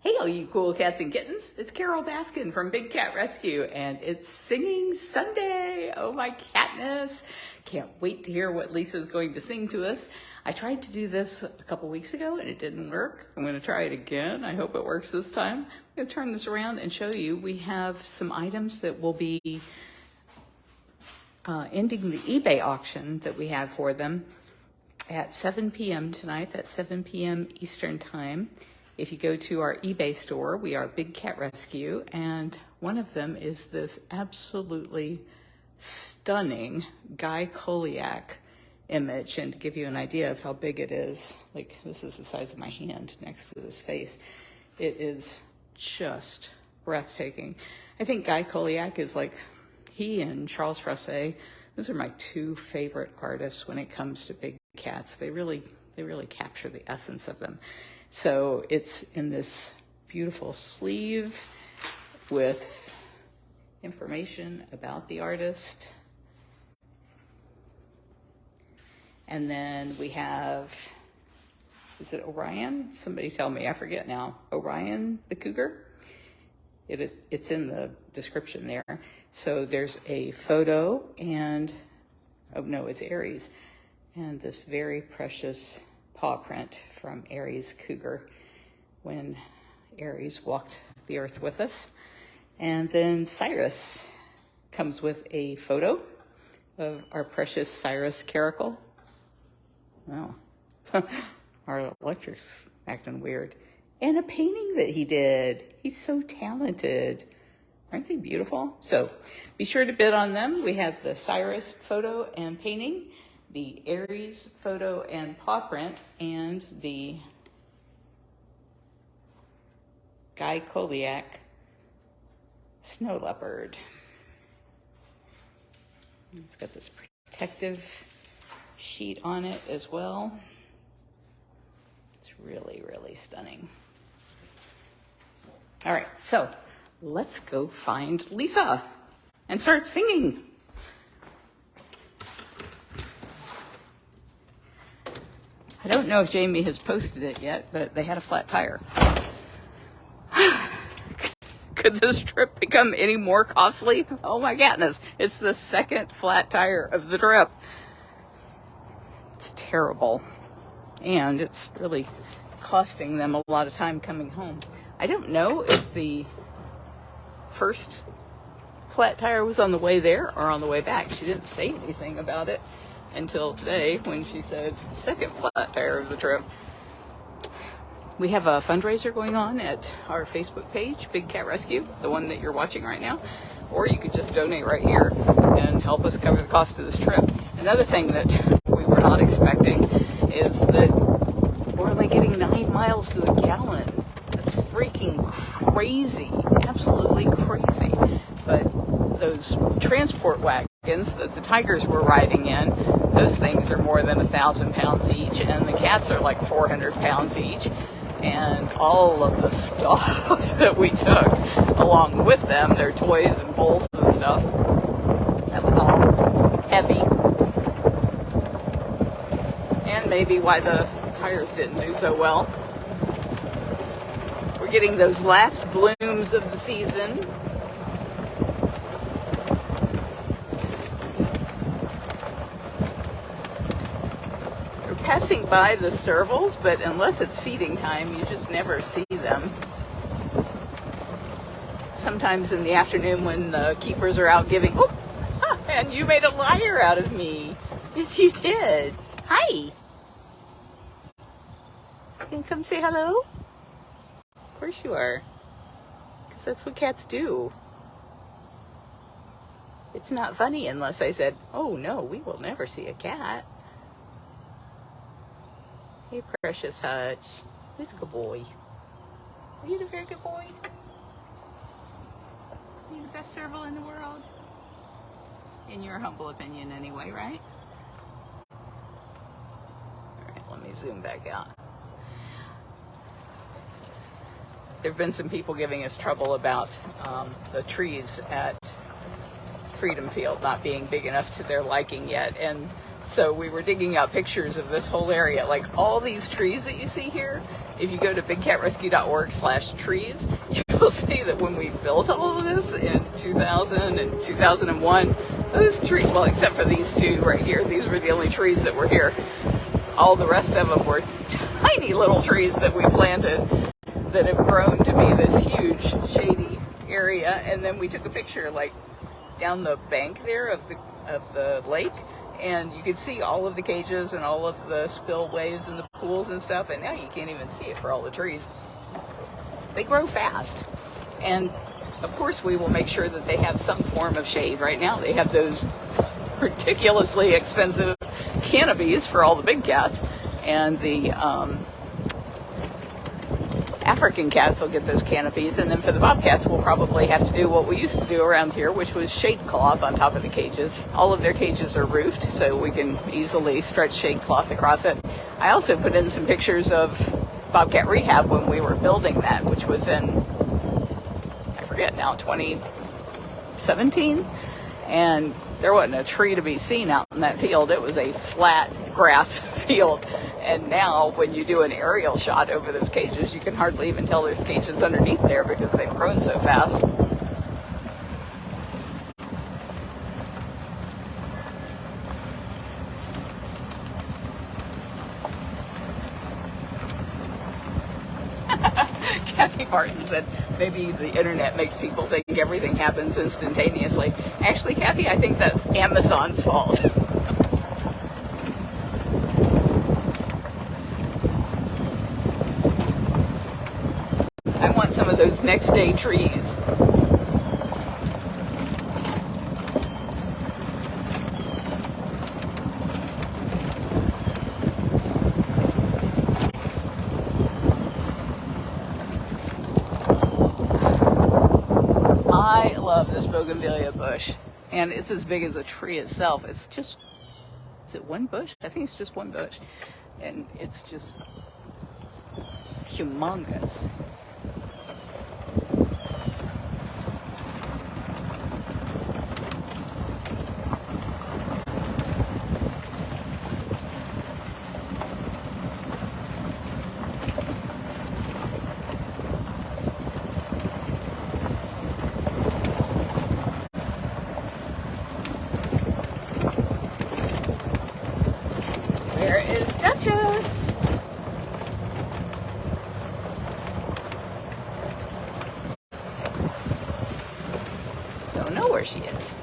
Hey, all you cool cats and kittens. It's Carole Baskin from Big Cat Rescue, and it's Singing Sunday. Oh, my catness. Can't wait to hear what Lisa's going to sing to us. I tried to do this a couple weeks ago, and it didn't work. I'm going to try it again. I hope it works this time. I'm going to turn this around and show you. We have some items that will be ending the eBay auction that we have for them at 7 p.m. tonight. That's 7 p.m. Eastern Time. If you go to our eBay store, we are Big Cat Rescue, and one of them is this absolutely stunning Guy Coheleach image. And to give you an idea of how big it is, like this is the size of my hand next to this face. It is just breathtaking. I think Guy Coheleach is like, he and Charles Frasset, those are my two favorite artists when it comes to big cats. They really capture the essence of them. So it's in this beautiful sleeve with information about the artist. And then we have, is it Orion? Somebody tell me, I forget now. Orion the Cougar? It's in the description there. So there's a photo and, oh no, it's Aries. And this very precious paw print from Aries Cougar when Aries walked the earth with us. And then Cyrus comes with a photo of our precious Cyrus Caracal. Wow, our electric's acting weird. And a painting that he did. He's so talented. Aren't they beautiful? So be sure to bid on them. We have the Cyrus photo and painting, the Aries photo and paw print, and the Guy Coheleach snow leopard. It's got this protective sheet on it as well. It's really, really stunning. All right, so let's go find Lisa and start singing. I don't know if Jamie has posted it yet, but they had a flat tire. Could this trip become any more costly? Oh my goodness. It's the second flat tire of the trip. It's terrible. And it's really costing them a lot of time coming home. I don't know if the first flat tire was on the way there or on the way back. She didn't say anything about it until today when she said second flat tire of the trip. We have a fundraiser going on at our Facebook page, Big Cat Rescue, the one that you're watching right now, or you could just donate right here and help us cover the cost of this trip. Another thing that we were not expecting is that we're only getting 9 miles to the gallon. That's freaking crazy, absolutely crazy. But those transport wagons that the tigers were riding in, those things are more than 1,000 pounds each, and the cats are like 400 pounds each. And all of the stuff that we took along with them, their toys and bowls and stuff, that was all heavy. And maybe why the tires didn't do so well. We're getting those last blooms of the season. Passing by the servals, but unless it's feeding time, you just never see them. Sometimes in the afternoon when the keepers are out giving, oh, and you made a liar out of me. Yes, you did. Hi. You can come say hello? Of course you are. Because that's what cats do. It's not funny unless I said, oh no, we will never see a cat. Hey, precious Hutch. Who's a good boy? Are you a very good boy? Are you the best serval in the world? In your humble opinion anyway, right? Alright, let me zoom back out. There have been some people giving us trouble about the trees at Freedom Field not being big enough to their liking yet, and So we were digging out pictures of this whole area, like all these trees that you see here. If you go to bigcatrescue.org/trees, you'll see that when we built all of this in 2000 and 2001, those trees, well, except for these two right here, these were the only trees that were here. All the rest of them were tiny little trees that we planted that have grown to be this huge shady area. And then we took a picture like down the bank there of the lake, and you could see all of the cages and all of the spillways and the pools and stuff, and now you can't even see it for all the trees. They grow fast, and of course we will make sure that they have some form of shade. Right now they have those ridiculously expensive canopies for all the big cats, and the African cats will get those canopies, and then for the bobcats we'll probably have to do what we used to do around here, which was shade cloth on top of the cages. All of their cages are roofed, so we can easily stretch shade cloth across it. I also put in some pictures of bobcat rehab when we were building that, which was in, I forget now, 2017, and there wasn't a tree to be seen out in that field. It was a flat grass field. And now when you do an aerial shot over those cages, you can hardly even tell there's cages underneath there because they've grown so fast. Kathy Martin said maybe the internet makes people think everything happens instantaneously. Actually, Kathy, I think that's Amazon's fault. I want some of those next day trees. I love this bougainvillea bush, and it's as big as a tree itself. It's just, is it one bush? I think it's just one bush, and it's just humongous. Don't know where she is.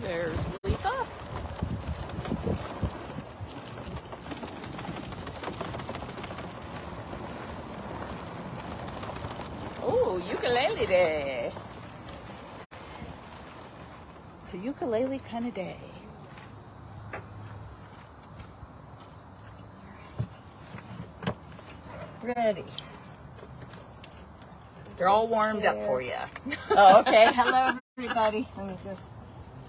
There's Lisa. Oh, ukulele day. It's a ukulele kind of day. All right. Ready. They're all warmed up for you. Oh, okay. Hello, everybody. Let me just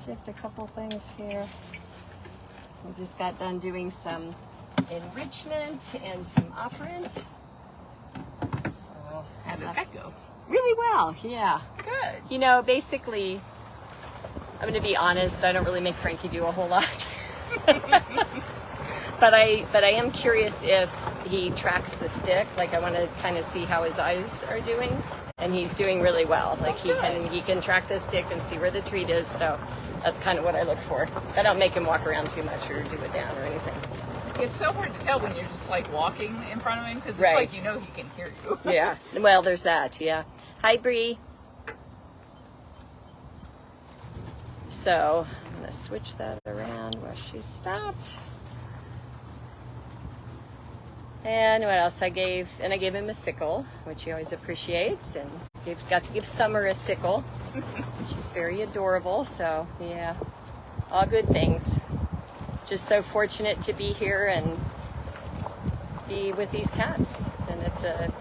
shift a couple things here. We just got done doing some enrichment and some operant. So, How did that go? really well, yeah. Good. You know, basically, I'm going to be honest, I don't really make Frankie do a whole lot. But I am curious if he tracks the stick. Like, I want to kind of see how his eyes are doing. And he's doing really well. Like, he can track the stick and see where the treat is. So that's kind of what I look for. I don't make him walk around too much or do it down or anything. It's so hard to tell when you're just like walking in front of him because it's Right. like you know he can hear you. Yeah. Well, there's that. Yeah. Hi, Bree. So I'm going to switch that around while she's stopped. And what else I gave? And I gave him a sickle, which he always appreciates, and got to give Summer a sickle. She's very adorable, so yeah, all good things. Just so fortunate to be here and be with these cats. And it's a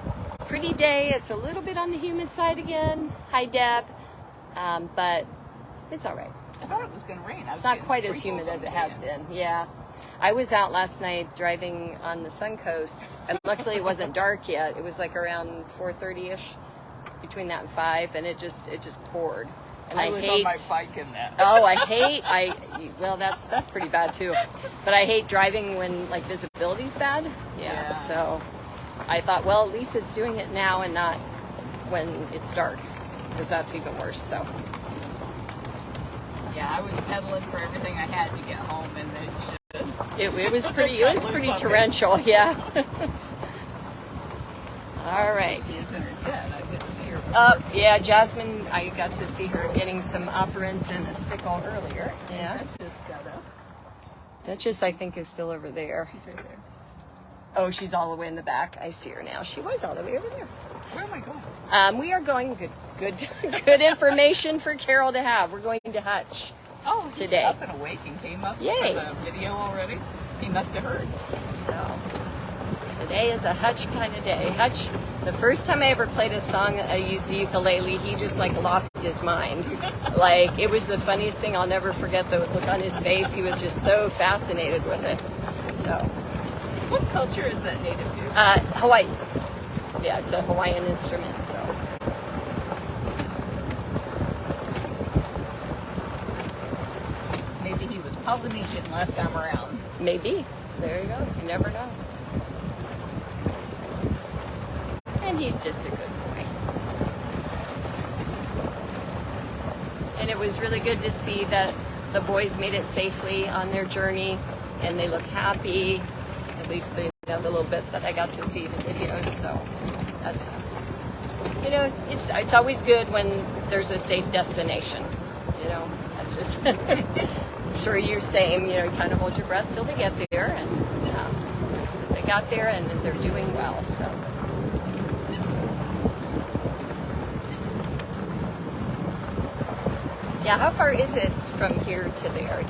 pretty day. It's a little bit on the humid side again. Hi, Deb. but it's all right. I thought it was going to rain. It's not quite as humid as it has been. Yeah. I was out last night driving on the Suncoast, and luckily it wasn't dark yet. It was like around 4:30ish, between that and 5, and it just poured. And I was on my bike in that. Well, that's pretty bad too. But I hate driving when like visibility's bad. Yeah. So I thought, well, at least it's doing it now and not when it's dark, because that's even worse. So. Yeah, I was pedaling for everything I had to get home, and then it was pretty torrential. Yeah. All right. She's in her den. I didn't see her. Yeah, Jasmine, I got to see her getting some operant and a sickle earlier. Yeah. Duchess got up. Duchess, I think, is still over there. She's right there. Oh, she's all the way in the back. I see her now. She was all the way over there. Where am I going? We are going good information for Carole to have. We're going to Hutch. Oh, he's today. Up and awake and came up Yay. for the video already. He must have heard. So today is a Hutch kind of day. Hutch, the first time I ever played a song, I used the ukulele. He just like lost his mind. Like it was the funniest thing. I'll never forget the look on his face. He was just so fascinated with it. So, what culture is that native to? Hawaii. Yeah, it's a Hawaiian instrument. So. Maybe he was Polynesian last time around. Maybe. There you go. You never know. And he's just a good boy. And it was really good to see that the boys made it safely on their journey, and they look happy. At least the little bit that I got to see the videos. So that's, it's always good when there's a safe destination. That's just. I'm sure you're same. You kind of hold your breath till they get there, and they got there, and they're doing well. So. Yeah, how far is it from here to there?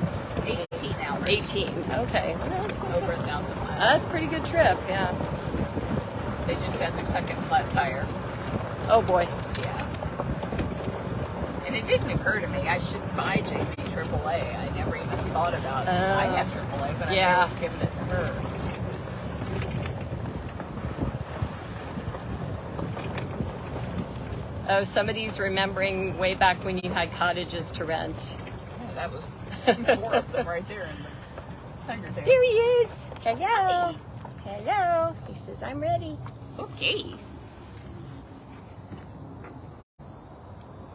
18 hours. 18. Okay. Well, that's over 1,000 miles. That's a pretty good trip. Yeah. They just had their second flat tire. Oh boy. Yeah. And it didn't occur to me I should buy JB AAA. I never even thought about it. I have AAA, but I never given it to her. Oh, somebody's remembering way back when you had cottages to rent. Yeah, that was 4 of them right there in the Tiger Tank. Here he is. Hello. Hello. He says, I'm ready. Okay.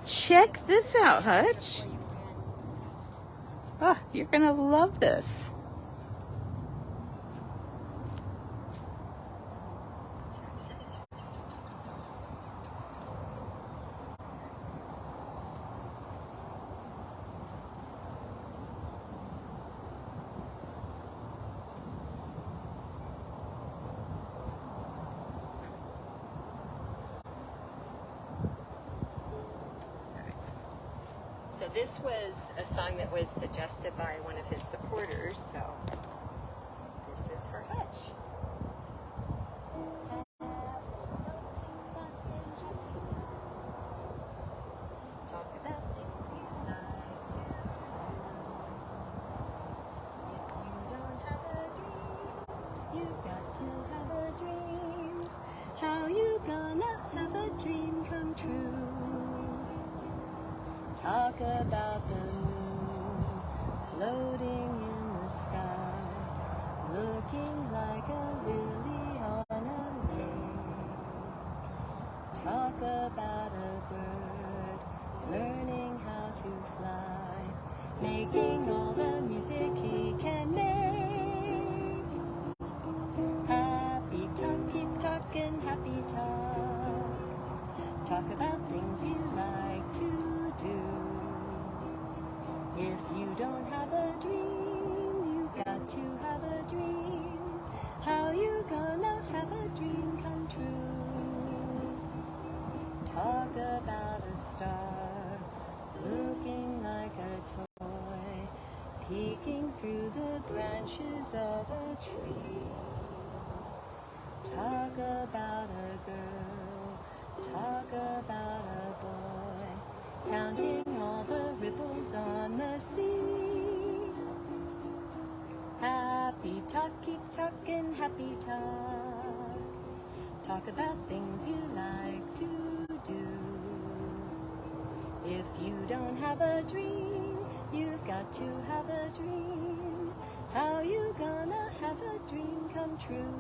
Check this out, Hutch. Oh, you're gonna love this. So this was a song that was suggested by one of his supporters, so this is for Hutch. Talk about things you like to do. If you don't have a dream, you've got to have a dream. How you gonna have a dream come true? Talk about the moon floating in the sky, looking like a lily on a lake. Talk about a bird learning how to fly, making all the music he can make. Happy talk, keep talking happy talk. Talk about things you like to do. If you don't have a dream, you've got to have a dream. How you gonna have a dream come true? Talk about a star looking like a toy, peeking through the branches of a tree. Talk about a girl, talk about a boy, counting all the ripples on the sea. Happy talk, keep talking happy talk. Talk about things you like to do. If you don't have a dream, you've got to have a dream. How you gonna have a dream come true?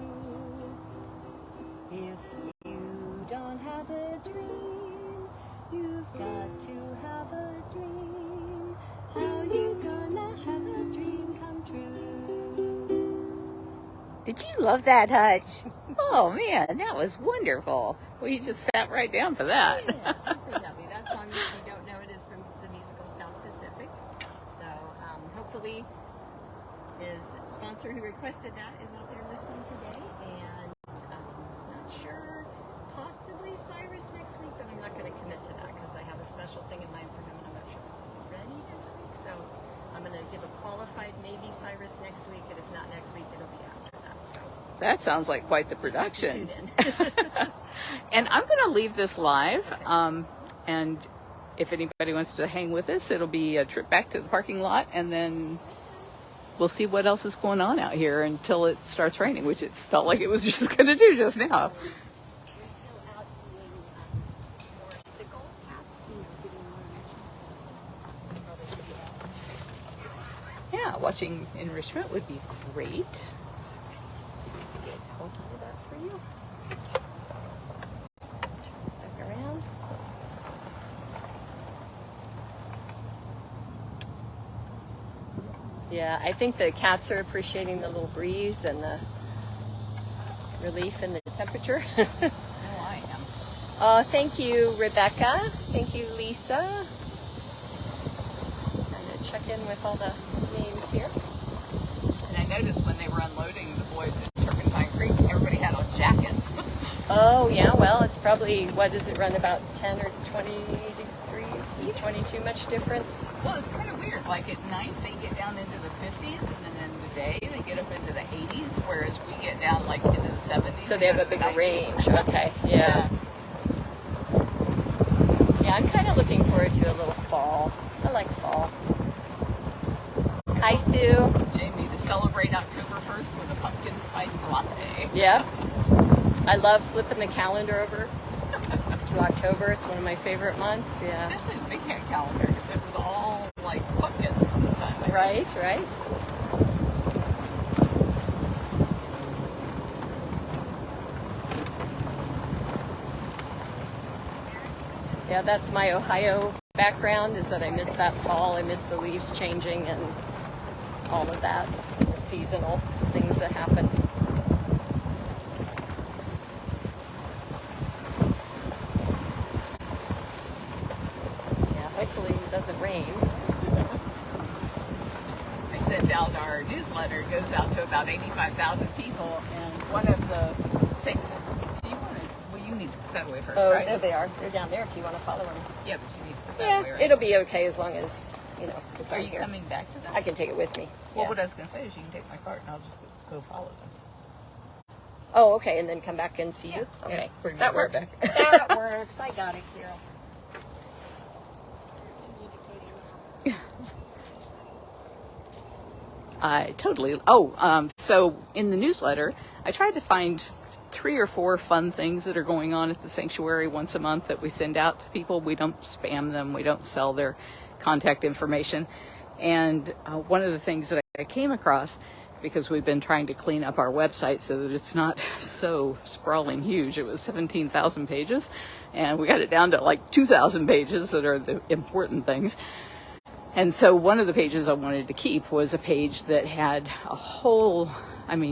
If you don't have a dream, you've got to have a dream. How you gonna have a dream come true? Did you love that, Hutch? Oh man, that was wonderful. Well, you just sat right down for that. Yeah, pretty lovely. That song, if you don't know, it is from the musical South Pacific. So hopefully his sponsor who requested that is out there listening today. And not sure, possibly Cyrus next week, but I'm not going to commit to that because I have a special thing in mind for him and I'm not sure he's going to be ready next week. So I'm going to give a qualified maybe Cyrus next week, and if not next week, it'll be after that. So That sounds like quite the just have to production. tune in. And I'm going to leave this live. And if anybody wants to hang with us, it'll be a trip back to the parking lot, and then we'll see what else is going on out here until it starts raining, which it felt like it was just going to do just now. Yeah, watching Enrichment would be great. Hold on to that for you. Turn it back around. Yeah, I think the cats are appreciating the little breeze and the relief in the temperature. Oh, I am. Oh, thank you, Rebecca. Thank you, Lisa. I'm going to check in with all the names here. And I noticed when they were unloading the boys in Turpentine Creek, everybody had on jackets. Oh, yeah, well, it's probably, what does it run, about 10 or 20 degrees? Is 20 too much difference? Well, it's kind of weird. Like at night, they get down into the 50s, and then in the day, they get up into the 80s, whereas we get down like into the 70s. So they have a bigger range. Okay, yeah. Yeah, I'm kind of looking forward to a little fall. I like fall. Hi, Sue. Jamie, to celebrate October 1st with a pumpkin spiced latte. Yeah. I love flipping the calendar over to October. It's one of my favorite months. Yeah. Especially the Big Cat calendar, because it was all like pumpkins this time. I think. Right, right. Yeah, that's my Ohio background, is that I miss that fall. I miss the leaves changing and all of that, the seasonal things that happen. Yeah, hopefully it doesn't rain. I sent out our newsletter. It goes out to about 85,000 people, and one of the things that do you want to, well, you need to put that away first, Oh, right? there they are. They're down there if you want to follow them. Yeah, but you need to put that Yeah, away, right? it'll be okay as long as, it's Are on you here. coming back to that? I can take it with me. Well, Yeah. what I was going to say is you can take my cart and I'll just go follow them. Oh, okay, and then come back and see you? Yeah, Okay, bring my that cart works. back. That works. I got it, Carole. I totally. Oh, so in the newsletter, I tried to find 3 or 4 fun things that are going on at the sanctuary once a month that we send out to people. We don't spam them. We don't sell their contact information. And one of the things that I came across, because we've been trying to clean up our website so that it's not so sprawling huge. It was 17,000 pages, and we got it down to like 2,000 pages that are the important things. And so one of the pages I wanted to keep was a page that had a whole,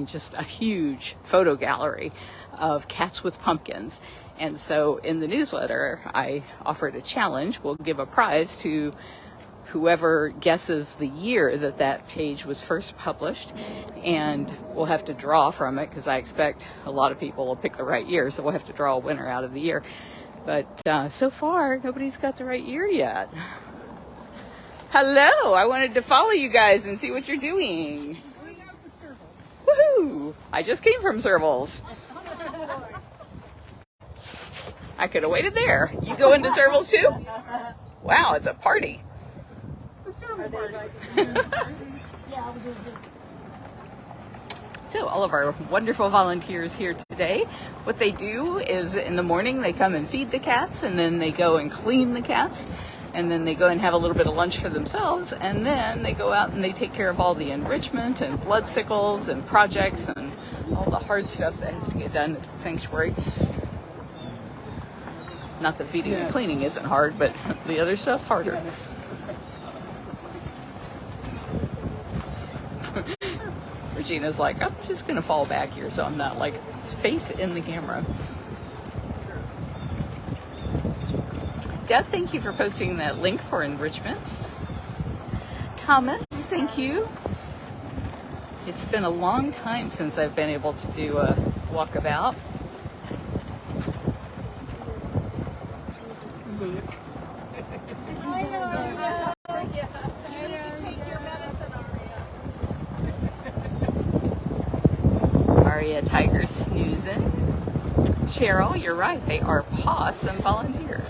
just a huge photo gallery of cats with pumpkins. And so in the newsletter, I offered a challenge. We'll give a prize to whoever guesses the year that that page was first published, and we'll have to draw from it because I expect a lot of people will pick the right year, so we'll have to draw a winner out of the year. But so far, nobody's got the right year yet. Hello, I wanted to follow you guys and see what you're doing. Going out to serval. Woohoo! I just came from servals. I could have waited there. You go into servals too? Wow, it's a party. It's a serval party. Yeah, So all of our wonderful volunteers here today, what they do is in the morning they come and feed the cats, and then they go and clean the cats, and then they go and have a little bit of lunch for themselves, and then they go out and they take care of all the enrichment and blood sickles and projects and all the hard stuff that has to get done at the sanctuary. Not that feeding and cleaning isn't hard, but the other stuff's harder. Regina's like, I'm just going to fall back here so I'm not like face in the camera. Deb, thank you for posting that link for enrichment. Thomas, thank you. It's been a long time since I've been able to do a walkabout. Aria, tiger snoozing. Cheryl, you're right. They are possum volunteers.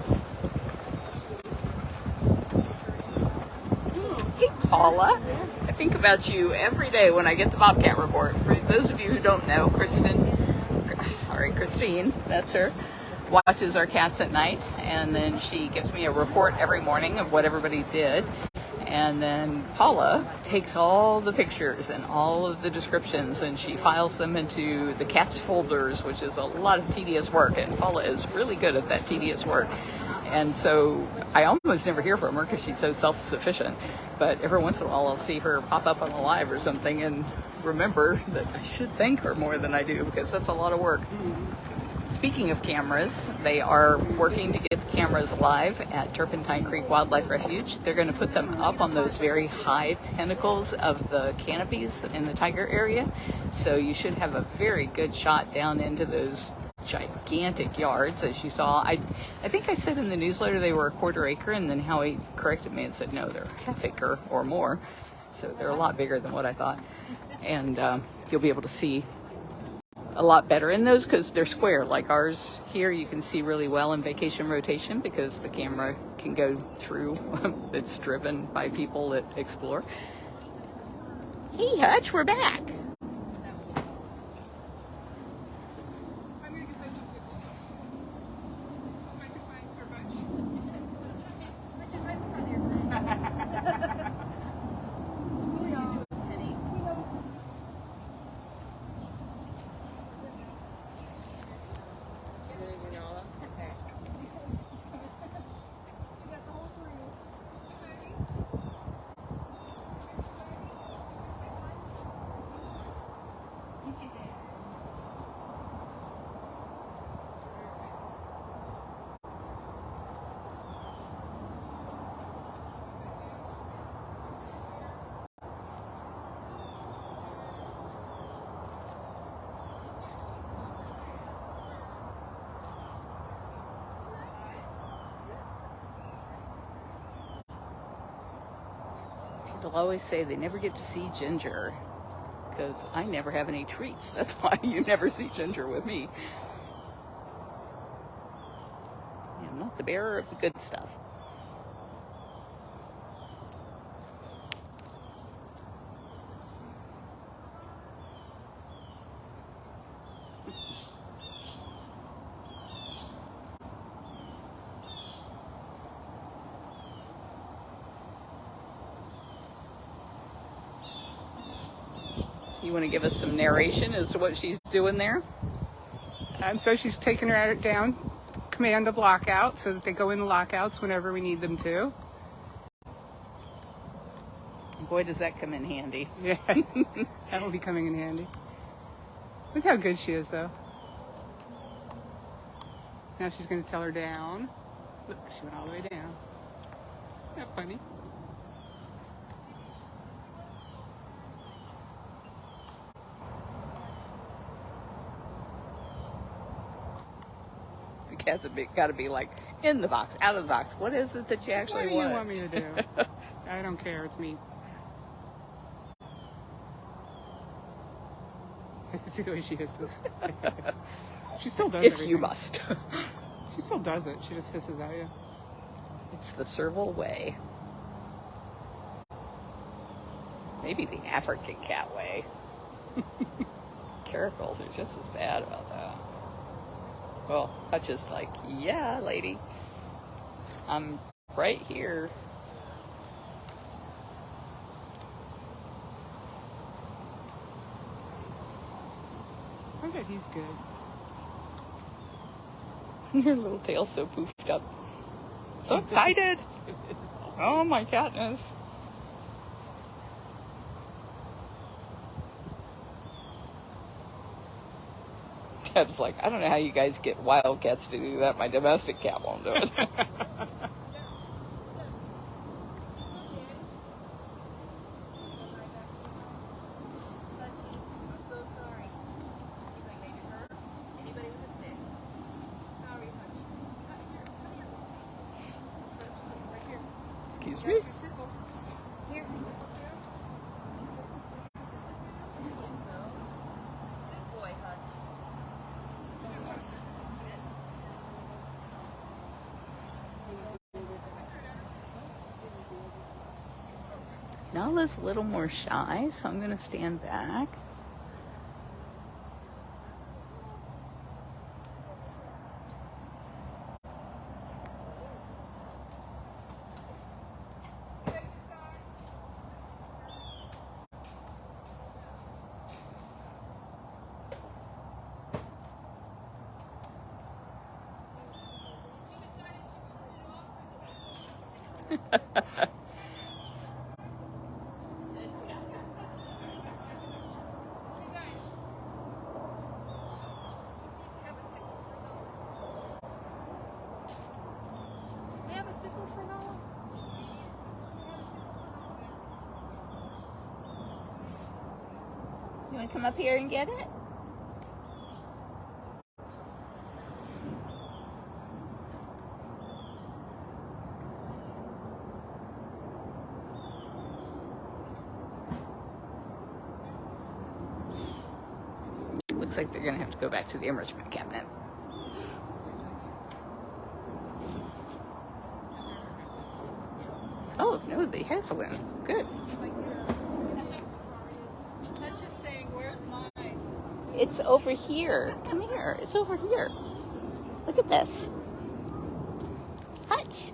Hey, Paula. I think about you every day when I get the Bobcat report. For those of you who don't know, Christine, that's her, watches our cats at night, and then she gives me a report every morning of what everybody did. And then Paula takes all the pictures and all of the descriptions and she files them into the cats folders, which is a lot of tedious work. And Paula is really good at that tedious work. And so I almost never hear from her because she's so self-sufficient. But every once in a while I'll see her pop up on a live or something and remember that I should thank her more than I do because that's a lot of work. Speaking of cameras, they are working to get the cameras live at Turpentine Creek Wildlife Refuge. They're going to put them up on those very high pinnacles of the canopies in the tiger area. So you should have a very good shot down into those gigantic yards, as you saw. I think I said in the newsletter they were a quarter acre, and then Howie corrected me and said, no, they're half acre or more. So they're a lot bigger than what I thought. And you'll be able to see a lot better in those because they're square like ours here. You can see really well in vacation rotation because the camera can go through. It's driven by people that explore. Hey Hutch, we're back. People always say they never get to see Ginger because I never have any treats. That's why you never see Ginger with me. I'm not the bearer of the good stuff. You want to give us some narration as to what she's doing there? So she's taking her out down, command of lockout, so that they go into lockouts whenever we need them to. Boy, does that come in handy. Yeah, that will be coming in handy. Look how good she is, though. Now she's going to tell her down. Look, she went all the way down. Isn't that funny? The cats have got to be like, in the box, out of the box. What is it that you actually want? What do you want me to do? I don't care. It's me. See the way she hisses. She still does it. If you must. She still does it. She just hisses at you. It's the serval way. Maybe the African cat way. Caracals are just as bad about that. Well, Hutch is like, yeah, lady. I'm right here. I bet he's good. Your little tail's so poofed up. So excited. Oh my goodness. Deb's like, I don't know how you guys get wild cats to do that. My domestic cat won't do it. Excuse me. Nala's a little more shy, so I'm going to stand back. You want to come up here and get it? Looks like they're going to have to go back to the enrichment cabinet. Oh, no, they have one. Good. It's over here. Come here. It's over here. Look at this. Hutch.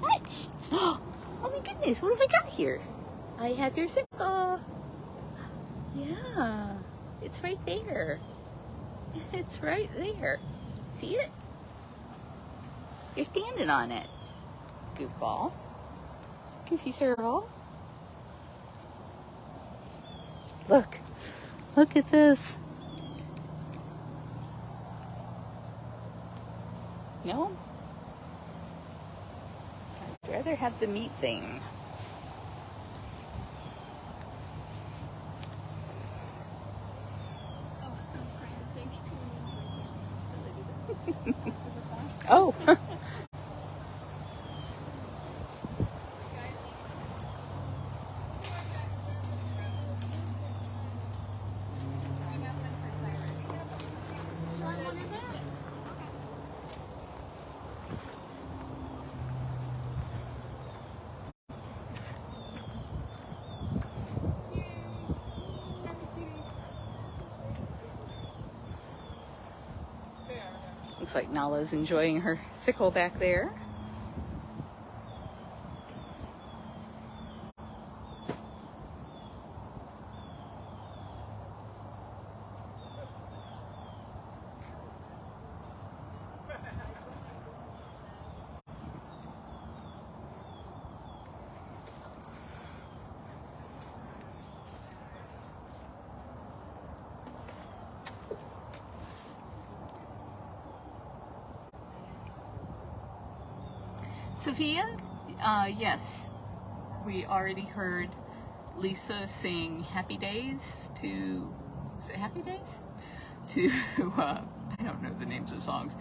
Hutch. Oh my goodness. What have I got here? I have your sickle. Yeah. It's right there. It's right there. See it? You're standing on it. Goofball. Goofy serval. Look. Look at this. No? I'd rather have the meat thing. Oh. Looks like Nala's enjoying her sickle back there. Sophia? Yes. We already heard Lisa sing Happy Days to, is it Happy Days? To, I don't know the names of songs,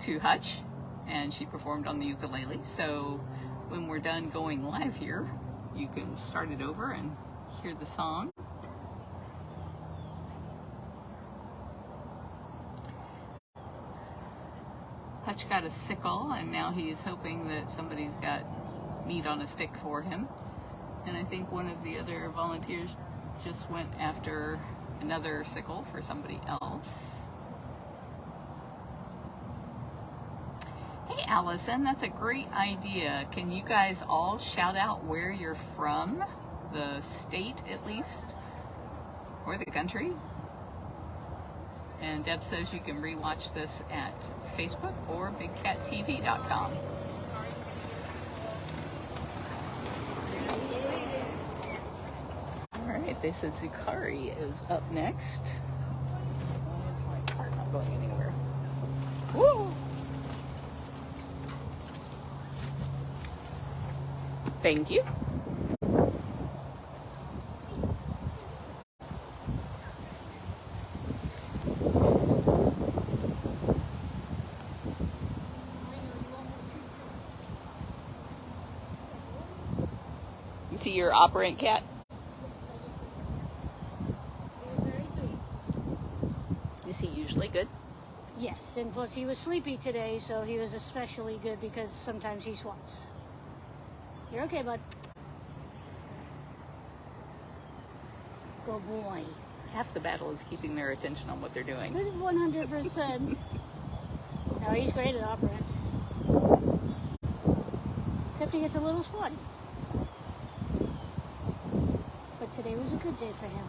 to Hutch, and she performed on the ukulele. So when we're done going live here, you can start it over and hear the song. Hutch got a sickle, and now he's hoping that somebody's got meat on a stick for him. And I think one of the other volunteers just went after another sickle for somebody else. Hey Allison, that's a great idea. Can you guys all shout out where you're from? The state at least, or the country? And Deb says you can rewatch this at Facebook or bigcattv.com. All right, they said Zucari is up next. Why is my cart not going anywhere? Woo! Thank you. You see your operant cat? Is he usually good? Yes, and plus he was sleepy today, so he was especially good because sometimes he swats. You're okay, bud. Good boy. Half the battle is keeping their attention on what they're doing. 100%. No, he's great at operant. Except he gets a little swatty. But today was a good day for him.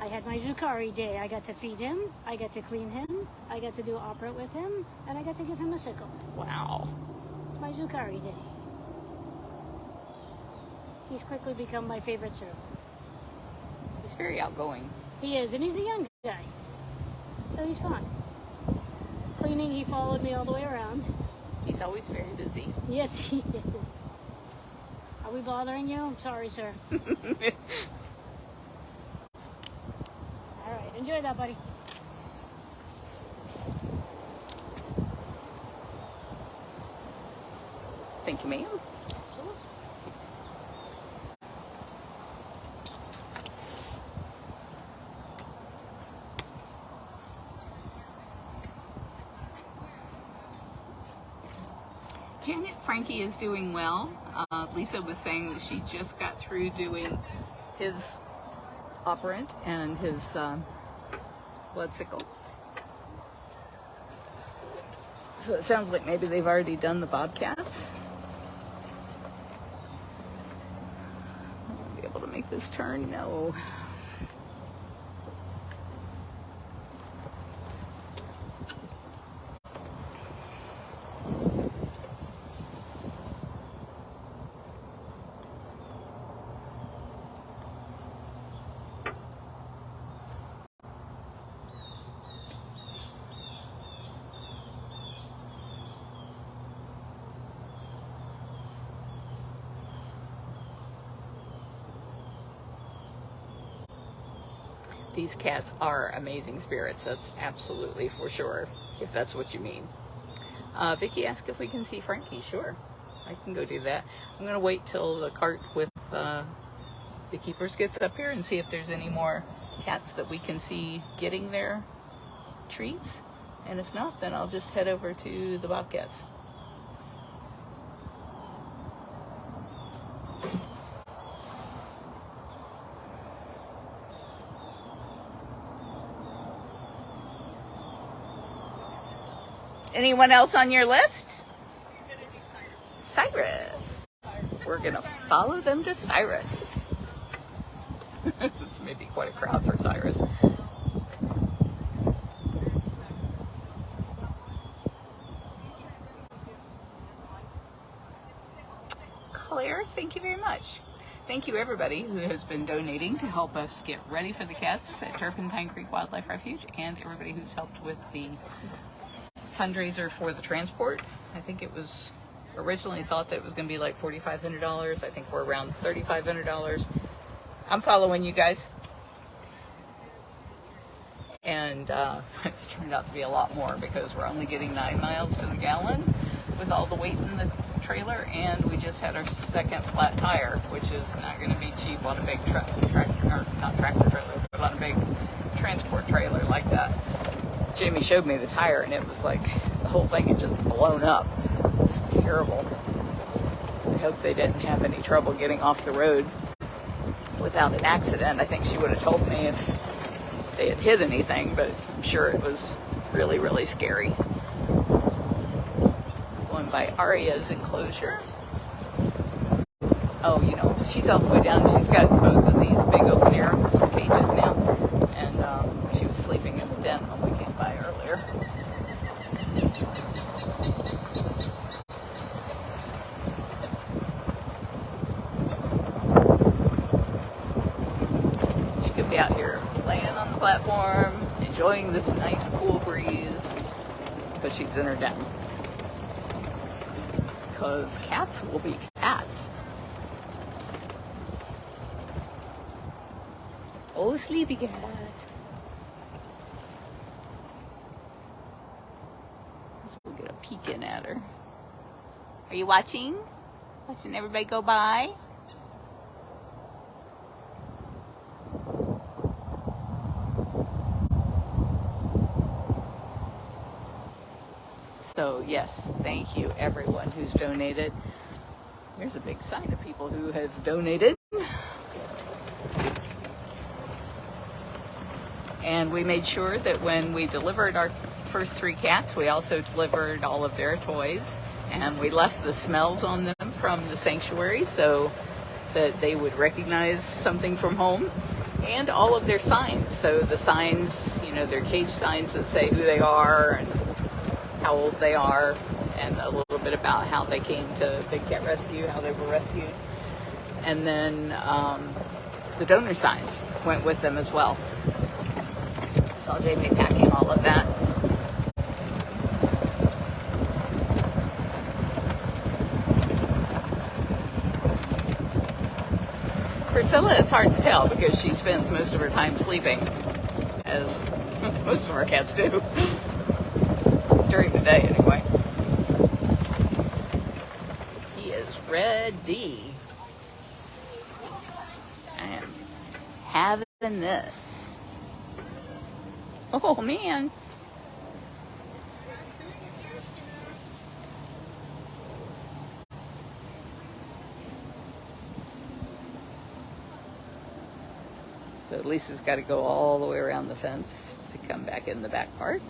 I had my Zucari day. I got to feed him, I got to clean him, I got to do operant with him, and I got to give him a sickle. Wow. It's my Zucari day. He's quickly become my favorite serval. He's very outgoing. He is, and he's a young guy, so he's fun. Cleaning, he followed me all the way around. He's always very busy. Yes, he is. Are we bothering you? I'm sorry, sir. All right, enjoy that, buddy. Thank you, ma'am. Janet, Frankie is doing well. Lisa was saying that she just got through doing his operant and his blood sickle. So it sounds like maybe they've already done the bobcats. I'll be able to make this turn? No. These cats are amazing spirits, that's absolutely for sure, if that's what you mean. Vicki asked if we can see Frankie. Sure, I can go do that. I'm going to wait till the cart with the keepers gets up here and see if there's any more cats that we can see getting their treats. And if not, then I'll just head over to the bobcats. Anyone else on your list? Cyrus. We're going to follow them to Cyrus. This may be quite a crowd for Cyrus. Claire, thank you very much. Thank you everybody who has been donating to help us get ready for the cats at Turpentine Creek Wildlife Refuge, and everybody who's helped with the fundraiser for the transport. I think it was originally thought that it was going to be like $4,500. I think we're around $3,500. I'm following you guys. And it's turned out to be a lot more because we're only getting 9 miles to the gallon with all the weight in the trailer, and we just had our second flat tire, which is not going to be cheap on a big tractor trailer, but on a big transport trailer like that. Jamie showed me the tire, and it was like the whole thing had just blown up. It was terrible. I hope they didn't have any trouble getting off the road without an accident. I think she would have told me if they had hit anything, but I'm sure it was really, really scary. Going by Aria's enclosure. Oh, you know, she's all the way down. She's got both of these big open air cages now. And she was sleeping in the den when we came by earlier. She could be out here laying on the platform, enjoying this nice cool breeze, but she's in her den. Because cats will be cats. Oh, sleepy cat. We'll get a peek in at her. Are you watching? Watching everybody go by? So yes, thank you everyone who's donated. There's a big sign of people who have donated. And we made sure that when we delivered our first 3 cats, we also delivered all of their toys. And we left the smells on them from the sanctuary so that they would recognize something from home. And all of their signs. So the signs, you know, their cage signs that say who they are and how old they are. And a little bit about how they came to Big Cat Rescue, how they were rescued. And then the donor signs went with them as well. Saw Jamie packing all of that. Priscilla, it's hard to tell because she spends most of her time sleeping, as most of our cats do, during the day anyway. He is ready. I am having this. Oh, man. So Lisa's got to go all the way around the fence to come back in the back part.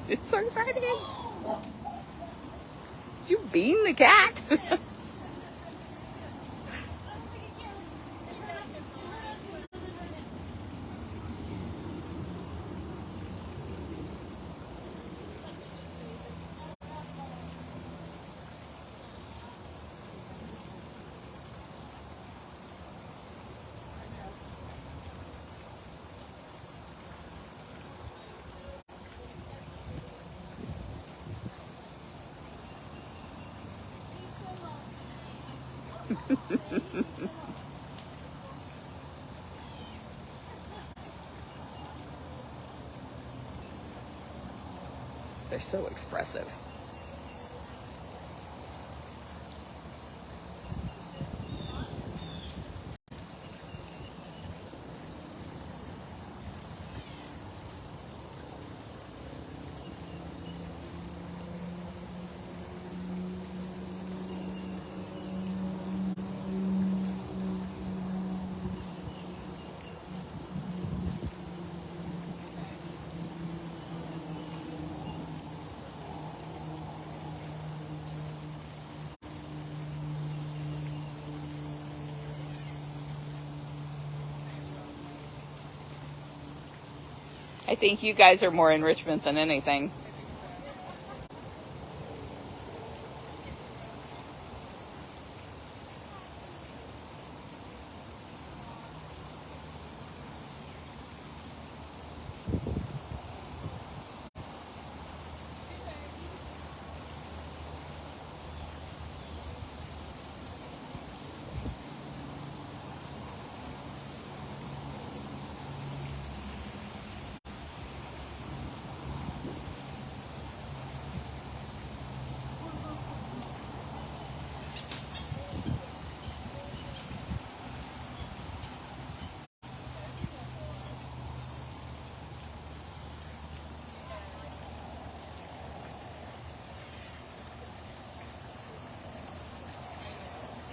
It's so exciting. Did you bean the cat? They're so expressive. I think you guys are more enrichment than anything.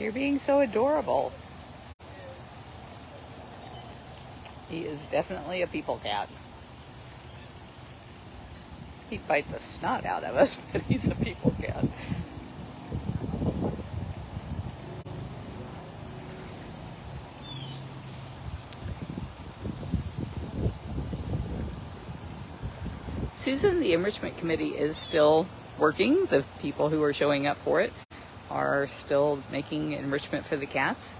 You're being so adorable. He is definitely a people cat. He'd bite the snot out of us, but he's a people cat. Susan, the Enrichment Committee is still working. The people who are showing up for it are still making enrichment for the cats.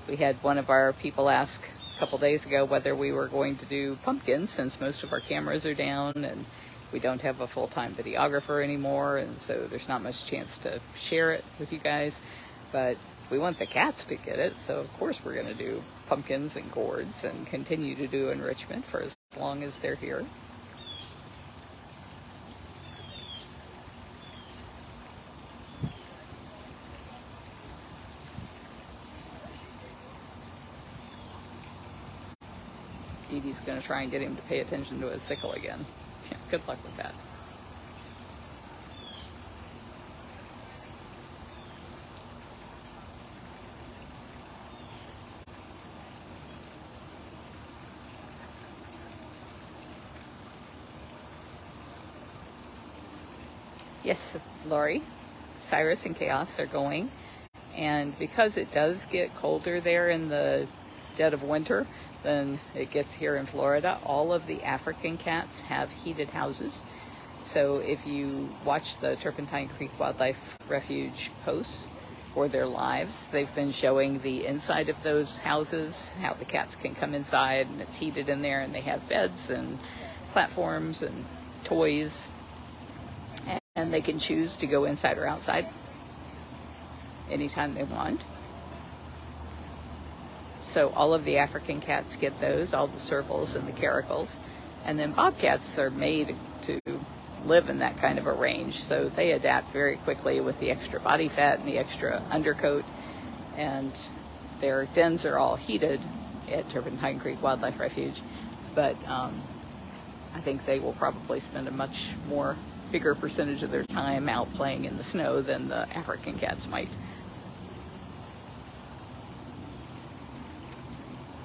We had one of our people ask a couple days ago whether we were going to do pumpkins, since most of our cameras are down and we don't have a full-time videographer anymore, and so there's not much chance to share it with you guys. But we want the cats to get it, so of course we're going to do pumpkins and gourds and continue to do enrichment for as long as they're here. Dee Dee's going to try and get him to pay attention to his sickle again. Yeah, good luck with that. Yes, Lori, Cyrus and Chaos are going, and because it does get colder there in the dead of winter than it gets here in Florida, all of the African cats have heated houses. So if you watch the Turpentine Creek Wildlife Refuge posts for their lives, they've been showing the inside of those houses, how the cats can come inside and it's heated in there, and they have beds and platforms and toys, and they can choose to go inside or outside anytime they want. So all of the African cats get those, all the servals and the caracals. And then bobcats are made to live in that kind of a range, so they adapt very quickly with the extra body fat and the extra undercoat. And their dens are all heated at Turpentine Creek Wildlife Refuge, but I think they will probably spend a much bigger percentage of their time out playing in the snow than the African cats might.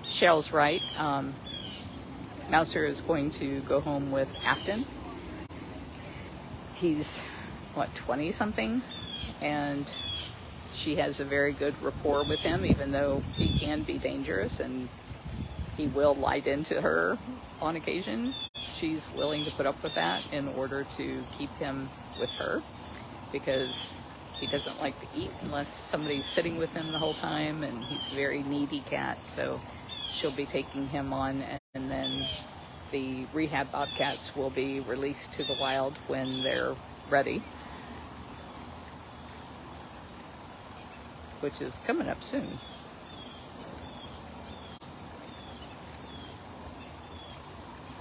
Cheryl's right. Mouser is going to go home with Afton. He's, 20 something? And she has a very good rapport with him, even though he can be dangerous and he will lie into her on occasion. She's willing to put up with that in order to keep him with her, because he doesn't like to eat unless somebody's sitting with him the whole time, and he's a very needy cat, so she'll be taking him on, and then the rehab bobcats will be released to the wild when they're ready, which is coming up soon.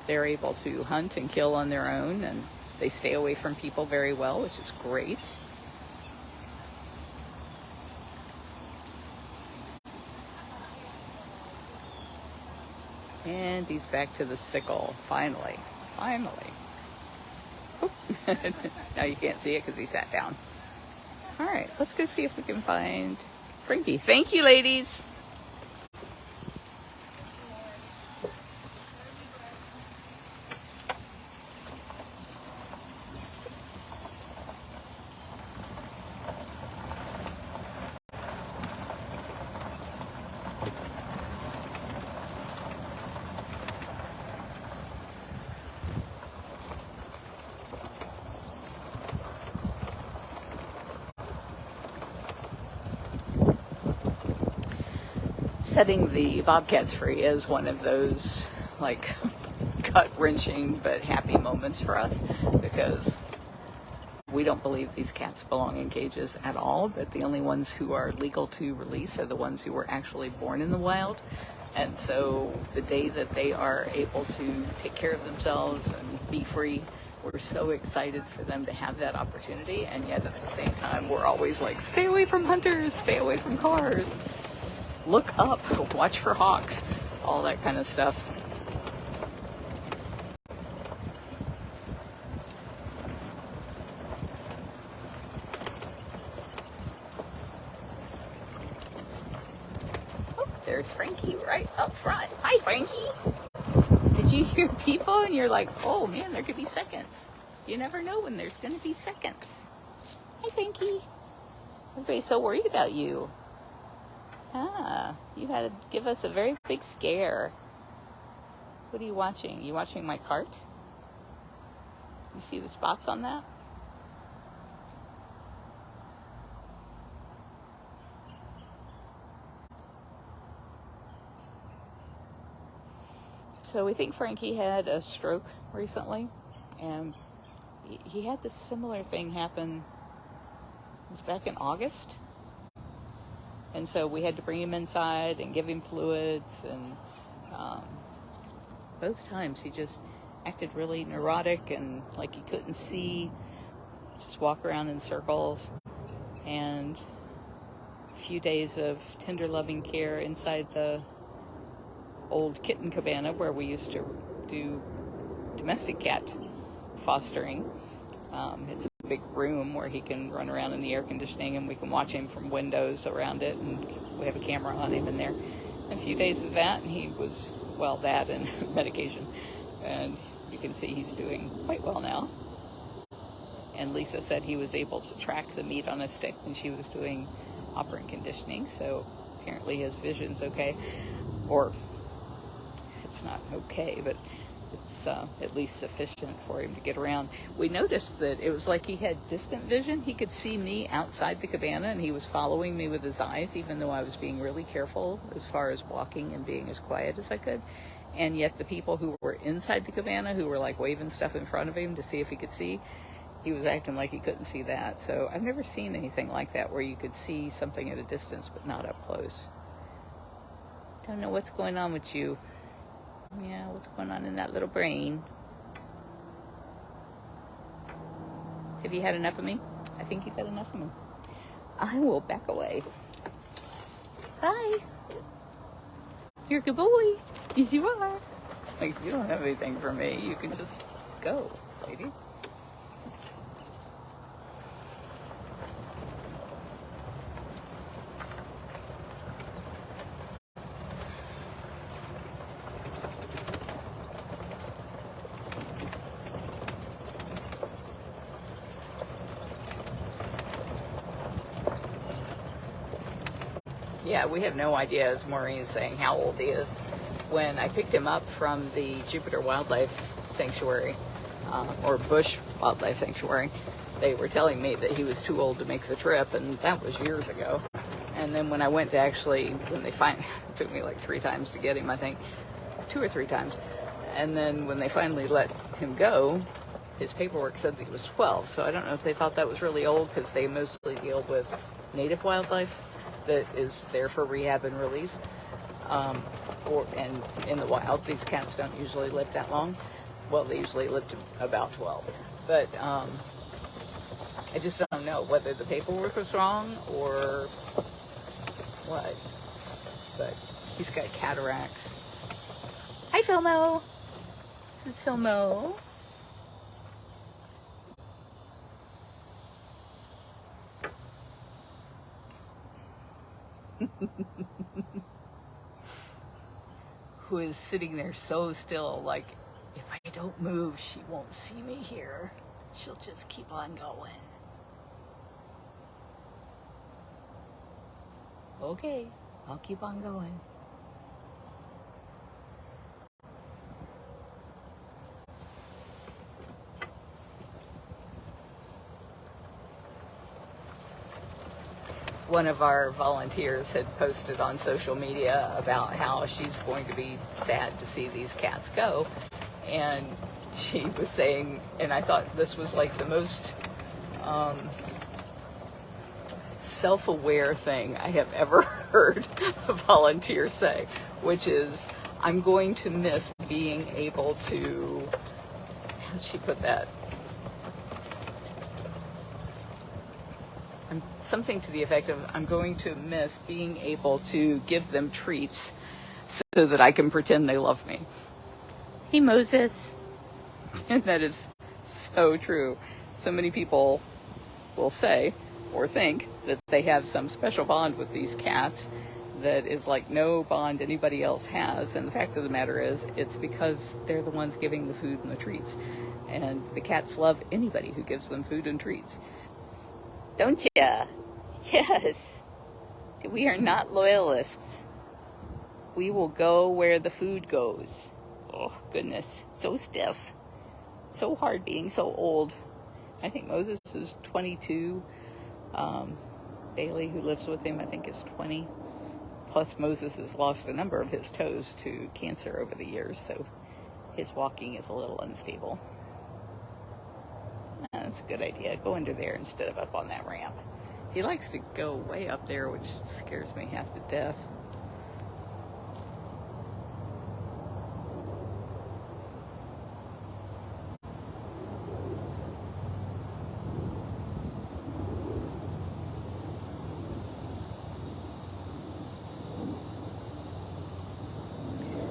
They're able to hunt and kill on their own, and they stay away from people very well, which is great. And he's back to the sickle, finally. Oop. Now you can't see it because he sat down. All right, let's go see if we can find Frankie. Thank you, ladies. Setting the bobcats free is one of those gut-wrenching but happy moments for us, because we don't believe these cats belong in cages at all, but the only ones who are legal to release are the ones who were actually born in the wild. And so the day that they are able to take care of themselves and be free, we're so excited for them to have that opportunity, and yet at the same time we're always like, stay away from hunters, stay away from cars, look up, watch for hawks, all that kind of stuff. There's Frankie right up front. Hi, Frankie. Did you hear people and you're like, oh man, there could be seconds. You never know when there's going to be seconds. Hi, Frankie. Everybody's so worried about you. You had to give us a very big scare. What are you watching? You watching my cart? You see the spots on that? So we think Frankie had a stroke recently, and he had this similar thing happen. It was back in August. And so we had to bring him inside and give him fluids, and both times he just acted really neurotic and like he couldn't see, just walk around in circles. And a few days of tender loving care inside the old kitten cabana where we used to do domestic cat fostering. It's a big room where he can run around in the air conditioning, and we can watch him from windows around it, and we have a camera on him in there. A few days of that, and he was, well, that and medication, and you can see he's doing quite well now. And Lisa said he was able to track the meat on a stick when she was doing operant conditioning, so apparently his vision's okay. Or it's not okay, but it's at least sufficient for him to get around. We noticed that it was like he had distant vision. He could see me outside the cabana, and he was following me with his eyes, even though I was being really careful as far as walking and being as quiet as I could. And yet the people who were inside the cabana, who were like waving stuff in front of him to see if he could see, he was acting like he couldn't see that. So I've never seen anything like that where you could see something at a distance but not up close. Don't know what's going on with you. Yeah, what's going on in that little brain? Have you had enough of me? I think you've had enough of me. I will back away. Bye. You're a good boy. Yes, you are. It's like, you don't have anything for me. You can just go, lady. Yeah, we have no idea, as Maureen is saying, how old he is. When I picked him up from the Jupiter Wildlife Sanctuary, or Bush Wildlife Sanctuary, they were telling me that he was too old to make the trip, and that was years ago. And then when I went to actually, when they it took me like 3 times to get him, I think, 2 or 3 times. And then when they finally let him go, his paperwork said that he was 12. So I don't know if they thought that was really old, because they mostly deal with native wildlife that is there for rehab and release. And in the wild, these cats don't usually live that long. Well, they usually live to about 12. But I just don't know whether the paperwork was wrong or what. But he's got cataracts. Hi, Filmo. This is Filmo. Who is sitting there so still, like, if I don't move, she won't see me here. She'll just keep on going. Okay, I'll keep on going. One of our volunteers had posted on social media about how she's going to be sad to see these cats go. And she was saying, and I thought this was like the most self-aware thing I have ever heard a volunteer say, which is, I'm going to miss being able to, how'd she put that? Something to the effect of, I'm going to miss being able to give them treats so that I can pretend they love me. Hey, Moses. And that is so true. So many people will say or think that they have some special bond with these cats that is like no bond anybody else has. And the fact of the matter is, it's because they're the ones giving the food and the treats. And the cats love anybody who gives them food and treats. Don't ya? Yes. We are not loyalists. We will go where the food goes. Oh, goodness. So stiff. So hard being so old. I think Moses is 22. Bailey, who lives with him, I think is 20. Plus, Moses has lost a number of his toes to cancer over the years, so his walking is a little unstable. That's a good idea. Go under there instead of up on that ramp. He likes to go way up there, which scares me half to death.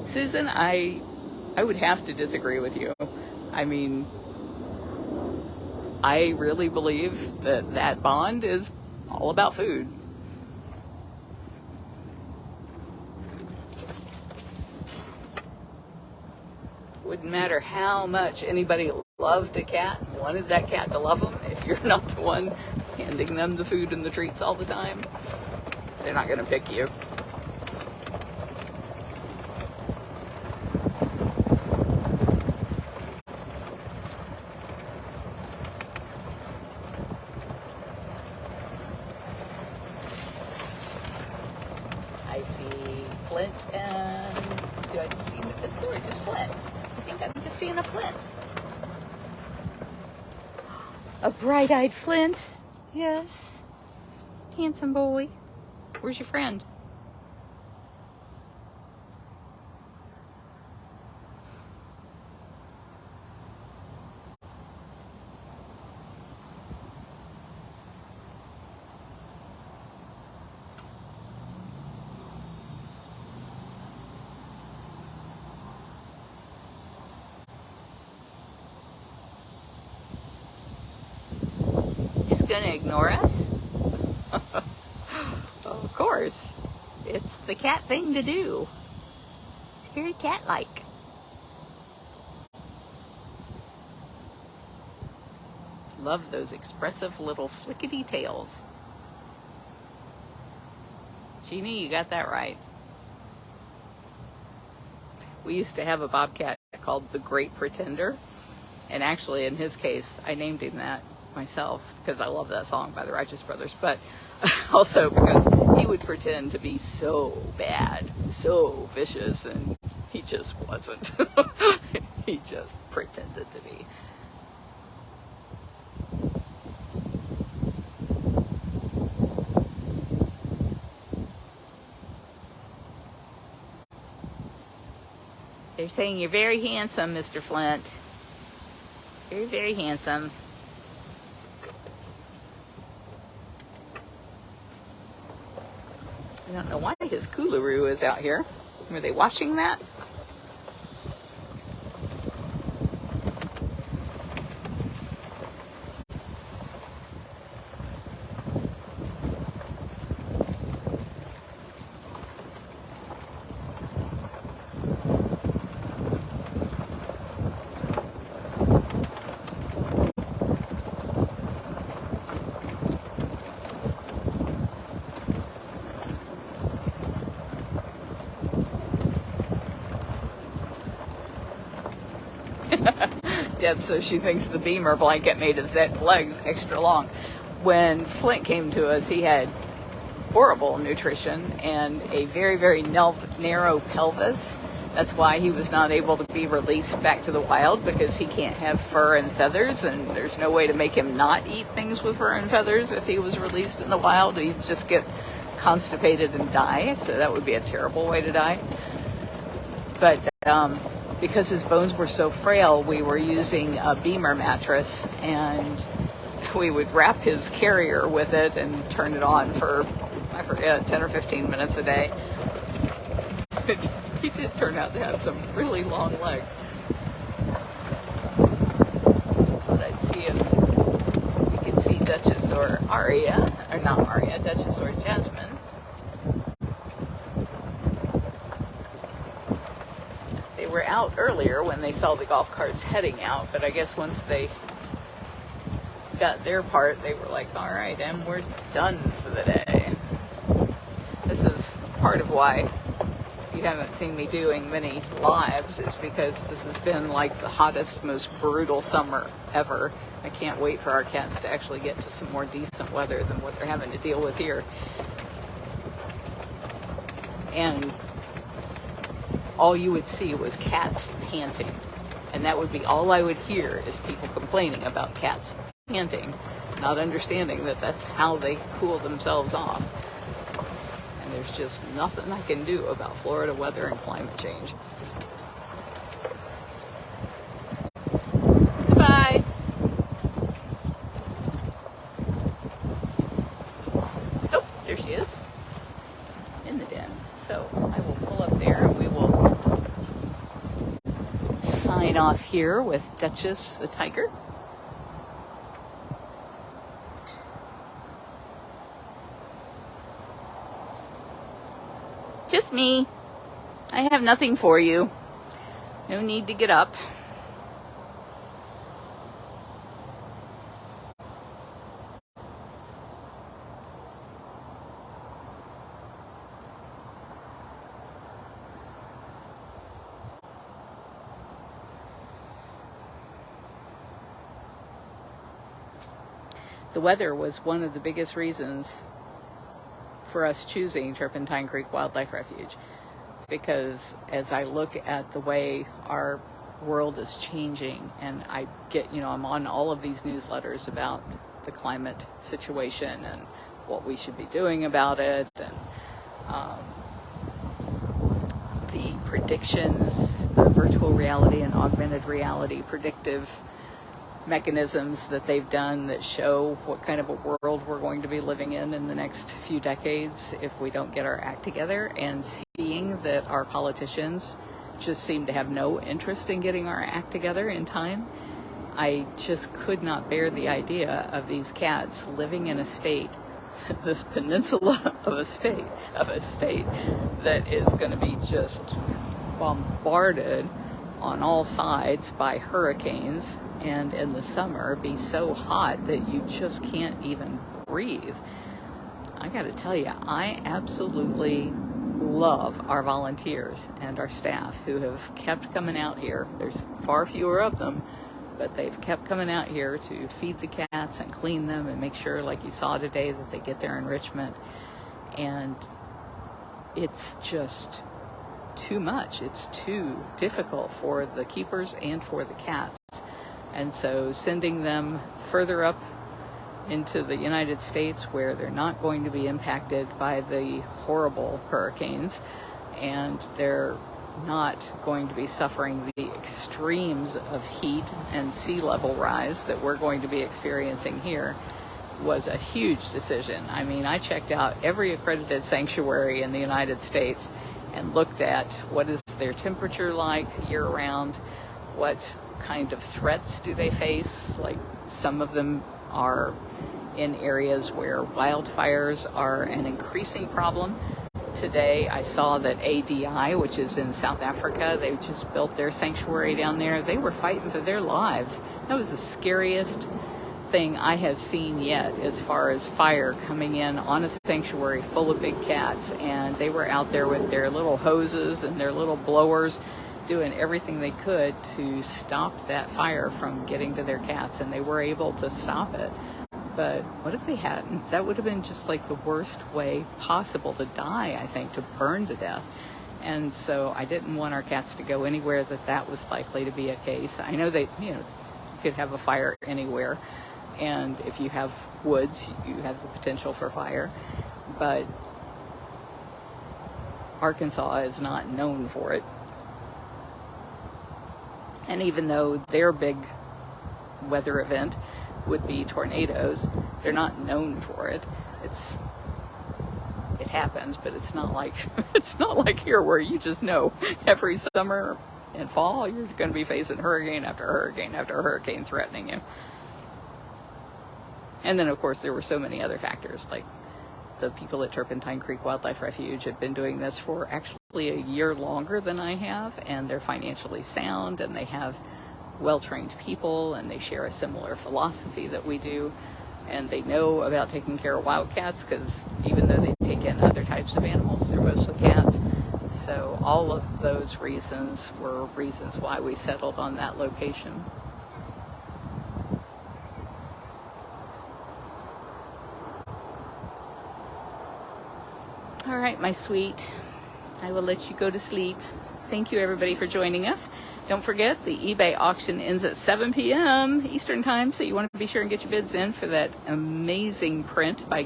Susan, I would have to disagree with you. I mean, I really believe that that bond is all about food. Wouldn't matter how much anybody loved a cat, wanted that cat to love them, if you're not the one handing them the food and the treats all the time, they're not going to pick you. I see Flint and... do I just see the pistol or just Flint? I think I'm just seeing a Flint. A bright-eyed Flint. Yes. Handsome boy. Where's your friend? Gonna ignore us? Of course. It's the cat thing to do. It's very cat-like. Love those expressive little flickety tails. Jeannie, you got that right. We used to have a bobcat called the Great Pretender, and actually in his case I named him that myself because I love that song by the Righteous Brothers, but also because he would pretend to be so bad, so vicious, and he just wasn't. He just pretended to be. They're saying you're very handsome, Mr. Flint. Very, very handsome. I don't know why his coolaroo is out here. Were they washing that? Deb says she thinks the Beamer blanket made his legs extra long. When Flint came to us, he had horrible nutrition and a very, very narrow pelvis. That's why he was not able to be released back to the wild, because he can't have fur and feathers, and there's no way to make him not eat things with fur and feathers. If he was released in the wild, he'd just get constipated and die, so that would be a terrible way to die. But because his bones were so frail, we were using a Beamer mattress, and we would wrap his carrier with it and turn it on for, I forget, 10 or 15 minutes a day. He did turn out to have some really long legs. But I'd see if we could see Duchess or Aria, or not Aria, Duchess or Jasmine. out earlier when they saw the golf carts heading out, but I guess once they got their part, they were like, all right, and we're done for the day. This is part of why you haven't seen me doing many lives, is because this has been like the hottest, most brutal summer ever. I can't wait for our cats to actually get to some more decent weather than what they're having to deal with here. And all you would see was cats panting. And that would be all I would hear, is people complaining about cats panting, not understanding that that's how they cool themselves off. And there's just nothing I can do about Florida weather and climate change. Goodbye. Oh, there she is, in the den. So I will pull up there and we will sign off here with Duchess the tiger. Just me. I have nothing for you. No need to get up. The weather was one of the biggest reasons for us choosing Turpentine Creek Wildlife Refuge, because as I look at the way our world is changing, and I get, I'm on all of these newsletters about the climate situation and what we should be doing about it, and the predictions, the virtual reality and augmented reality predictive mechanisms that they've done that show what kind of a world we're going to be living in the next few decades if we don't get our act together, and seeing that our politicians just seem to have no interest in getting our act together in time. I just could not bear the idea of these cats living in a state, this peninsula of a state that is going to be just bombarded on all sides by hurricanes, and in the summer be so hot that you just can't even breathe. I gotta tell you, I absolutely love our volunteers and our staff who have kept coming out here. There's far fewer of them, but they've kept coming out here to feed the cats and clean them and make sure, like you saw today, that they get their enrichment. And it's just too much. It's too difficult for the keepers and for the cats. And so sending them further up into the United States, where they're not going to be impacted by the horrible hurricanes, and they're not going to be suffering the extremes of heat and sea level rise that we're going to be experiencing here, was a huge decision. I mean, I checked out every accredited sanctuary in the United States and looked at what is their temperature like year-round, what kind of threats do they face. Like, some of them are in areas where wildfires are an increasing problem. Today I saw that ADI, which is in South Africa, they just built their sanctuary down there. They were fighting for their lives. That was the scariest thing I have seen yet, as far as fire coming in on a sanctuary full of big cats. And they were out there with their little hoses and their little blowers, doing everything they could to stop that fire from getting to their cats, and they were able to stop it. But what if they hadn't? That would have been just like the worst way possible to die, I think, to burn to death. And so I didn't want our cats to go anywhere that was likely to be a case. I know that, you could have a fire anywhere, and if you have woods, you have the potential for fire. But Arkansas is not known for it. And even though their big weather event would be tornadoes, they're not known for it. It happens, but it's not like here, where you just know every summer and fall you're going to be facing hurricane after hurricane after hurricane threatening you. And then, of course, there were so many other factors, like the people at Turpentine Creek Wildlife Refuge have been doing this for actually a year longer than I have, and they're financially sound, and they have well-trained people, and they share a similar philosophy that we do, and they know about taking care of wildcats, because even though they take in other types of animals, they're mostly cats. So all of those reasons were reasons why we settled on that location. All right, my sweet, I will let you go to sleep. Thank you, everybody, for joining us. Don't forget, the eBay auction ends at 7 p.m. Eastern Time, so you want to be sure and get your bids in for that amazing print by I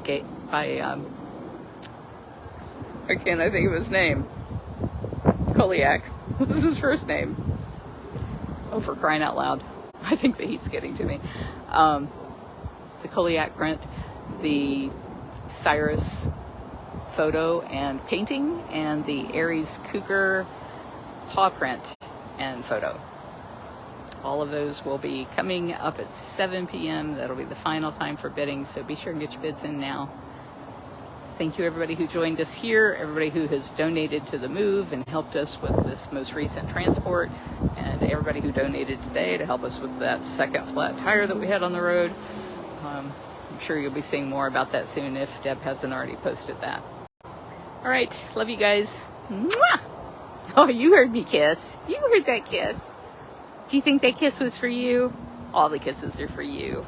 can't think of his name. Coheleach. What was his first name? Oh, for crying out loud. I think the heat's getting to me. The Coheleach print, the Cyrus photo and painting, and the Aries Cougar paw print and photo. All of those will be coming up at 7 p.m. That'll be the final time for bidding, so be sure and get your bids in now. Thank you, everybody who joined us here, everybody who has donated to the move and helped us with this most recent transport, and everybody who donated today to help us with that second flat tire that we had on the road. I'm sure you'll be seeing more about that soon if Deb hasn't already posted that. All right, love you guys. Mwah! Oh, you heard me kiss. You heard that kiss. Do you think that kiss was for you? All the kisses are for you.